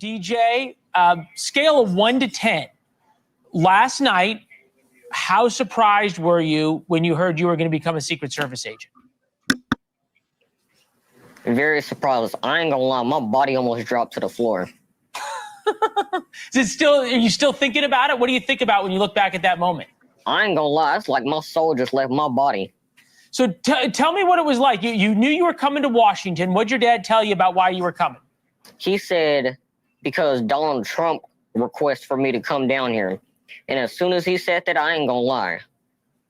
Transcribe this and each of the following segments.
DJ, scale of 1 to 10. Last night, how surprised were you when you heard you were going to become a Secret Service agent? Very surprised. I ain't gonna lie, my body almost dropped to the floor. Are you still thinking about it? What do you think about when you look back at that moment? I ain't gonna lie, it's like my soul just left my body. So tell me what it was like. You knew you were coming to Washington. What'd your dad tell you about why you were coming? He said because Donald Trump requested for me to come down here. And as soon as he said that, I ain't gonna lie,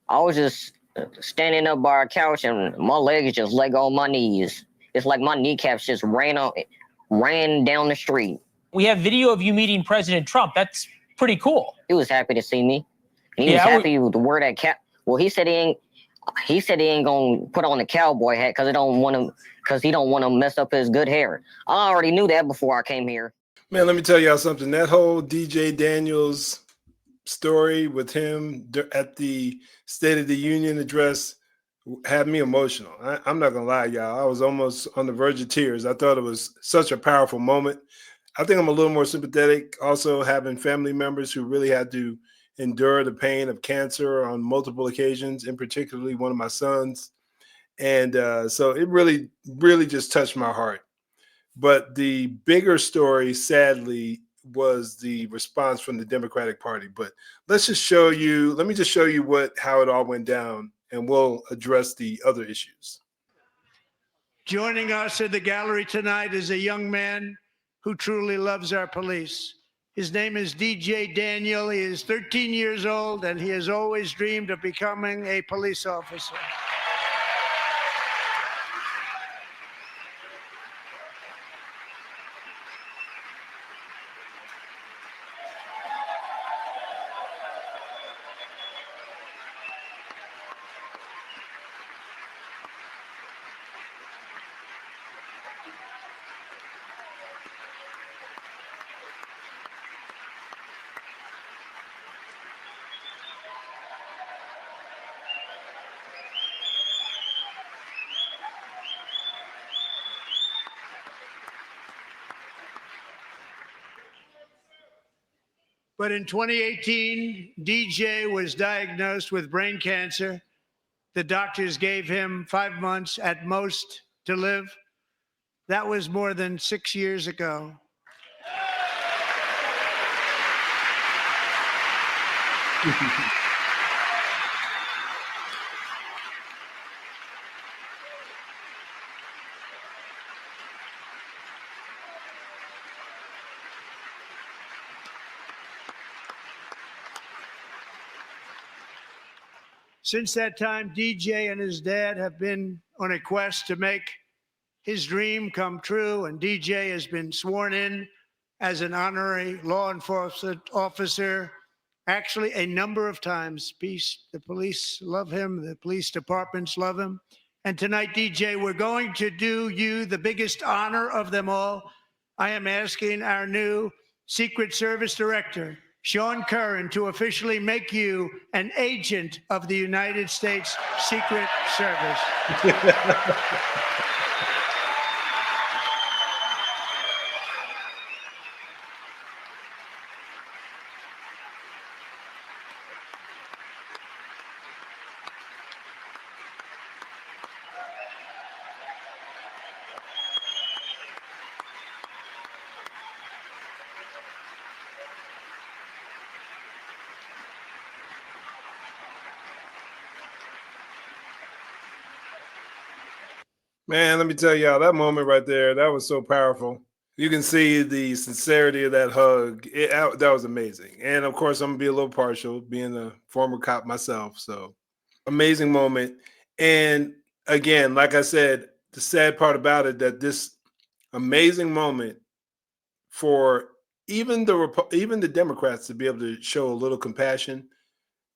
I was just standing up by our couch and my legs just leg on my knees. It's like my kneecaps just ran down the street. We have video of you meeting President Trump. That's pretty cool. He was happy to see me. And he was happy with the word that well, he said he ain't gonna put on the cowboy hat because he don't want to mess up his good hair. I already knew that before I came here. Man, let me tell y'all something. That whole DJ Daniels story with him at the State of the Union address had me emotional. I'm not gonna lie, y'all. I was almost on the verge of tears. I thought it was such a powerful moment. I think I'm a little more sympathetic also having family members who really had to endure the pain of cancer on multiple occasions, and particularly one of my sons. And so it really, really just touched my heart. But the bigger story, sadly, was the response from the Democratic Party. But let me just show you how it all went down, and we'll address the other issues. Joining us in the gallery tonight is a young man who truly loves our police. His name is DJ Daniel. He is 13 years old, and he has always dreamed of becoming a police officer. But in 2018, DJ was diagnosed with brain cancer. The doctors gave him 5 months at most to live. That was more than 6 years ago. Since that time, DJ and his dad have been on a quest to make his dream come true, and DJ has been sworn in as an honorary law enforcement officer, actually a number of times. The police love him, the police departments love him. And tonight, DJ, we're going to do you the biggest honor of them all. I am asking our new Secret Service Director, Sean Curran, to officially make you an agent of the United States Secret Service. Man, let me tell y'all, that moment right there, that was so powerful. You can see the sincerity of that hug. That was amazing. And of course, I'm going to be a little partial, being a former cop myself. So amazing moment. And again, like I said, the sad part about it, that this amazing moment for even the Democrats to be able to show a little compassion.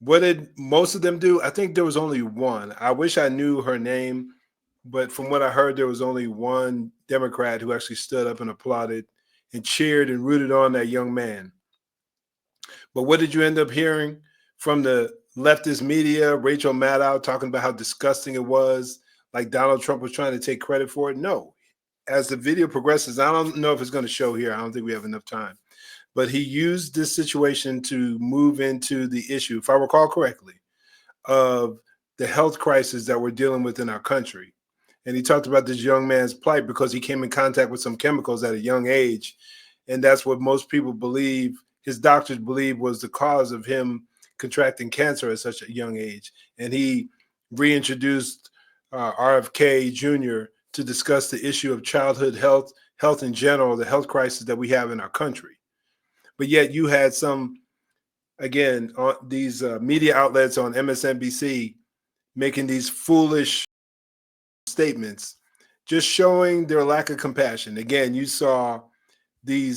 What did most of them do? I think there was only one. I wish I knew her name. But from what I heard, there was only one Democrat who actually stood up and applauded and cheered and rooted on that young man. But what did you end up hearing from the leftist media? Rachel Maddow talking about how disgusting it was, like Donald Trump was trying to take credit for it. No, as the video progresses, I don't know if it's going to show here. I don't think we have enough time. But he used this situation to move into the issue, if I recall correctly, of the health crisis that we're dealing with in our country. And he talked about this young man's plight because he came in contact with some chemicals at a young age. And that's what most people believe, his doctors believe, was the cause of him contracting cancer at such a young age. And he reintroduced RFK Jr. to discuss the issue of childhood health in general, the health crisis that we have in our country. But yet you had some, again, on these media outlets on MSNBC making these foolish statements, just showing their lack of compassion. Again, you saw the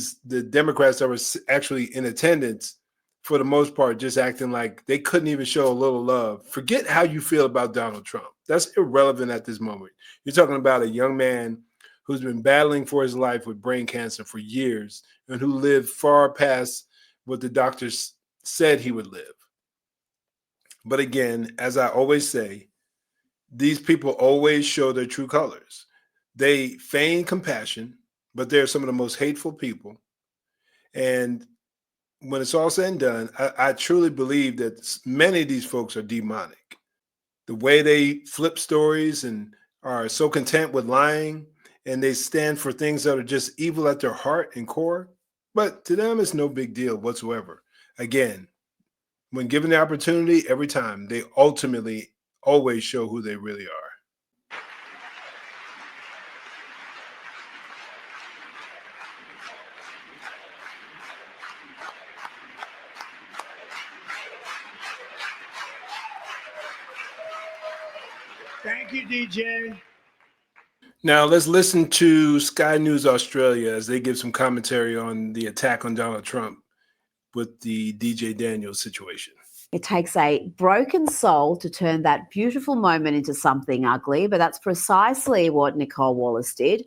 Democrats that were actually in attendance, for the most part, just acting like they couldn't even show a little love. Forget how you feel about Donald Trump. That's irrelevant at this moment. You're talking about a young man who's been battling for his life with brain cancer for years and who lived far past what the doctors said he would live. But again, as I always say, these people always show their true colors. They feign compassion, but they're some of the most hateful people. And when it's all said and done, I truly believe that many of these folks are demonic. The way they flip stories and are so content with lying, and they stand for things that are just evil at their heart and core. But to them, it's no big deal whatsoever. Again, when given the opportunity, every time, they ultimately always show who they really are. Thank you, DJ. Now let's listen to Sky News Australia as they give some commentary on the attack on Donald Trump with the DJ Daniels situation. It takes a broken soul to turn that beautiful moment into something ugly, but that's precisely what Nicole Wallace did.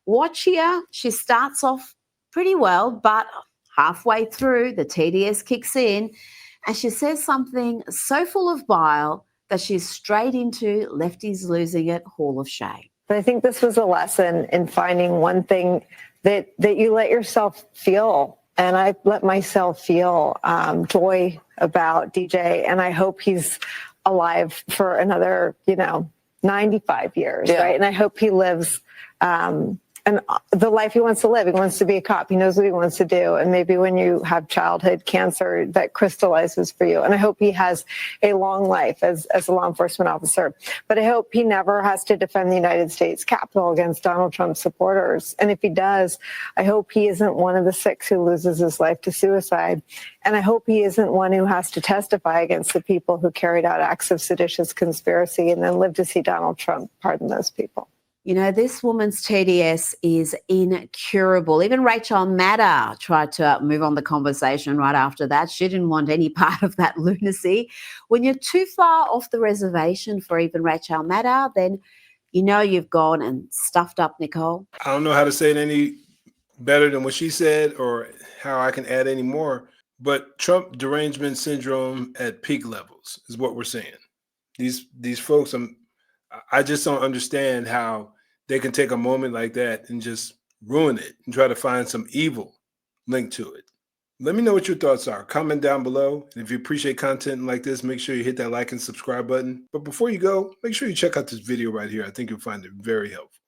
Watch here. She starts off pretty well, but halfway through, the TDS kicks in, and she says something so full of bile that she's straight into Lefties Losing It Hall of Shame. But I think this was a lesson in finding one thing that you let yourself feel. And I let myself feel joy about DJ. And I hope he's alive for another, 95 years, right? And I hope he lives and the life he wants to live. He wants to be a cop. He knows what he wants to do. And maybe when you have childhood cancer, that crystallizes for you. And I hope he has a long life as a law enforcement officer. But I hope he never has to defend the United States Capitol against Donald Trump supporters. And if he does, I hope he isn't one of the 6 who loses his life to suicide. And I hope he isn't one who has to testify against the people who carried out acts of seditious conspiracy and then live to see Donald Trump pardon those people. This woman's TDS is incurable. Even Rachel Maddow tried to move on the conversation right after that. She didn't want any part of that lunacy. When you're too far off the reservation for even Rachel Maddow, then you've gone and stuffed up Nicole. I don't know how to say it any better than what she said or how I can add any more, but Trump derangement syndrome at peak levels is what we're saying. These folks, I just don't understand how they can take a moment like that and just ruin it and try to find some evil linked to it. Let me know what your thoughts are. Comment down below. And if you appreciate content like this, make sure you hit that like and subscribe button. But before you go, make sure you check out this video right here. I think you'll find it very helpful.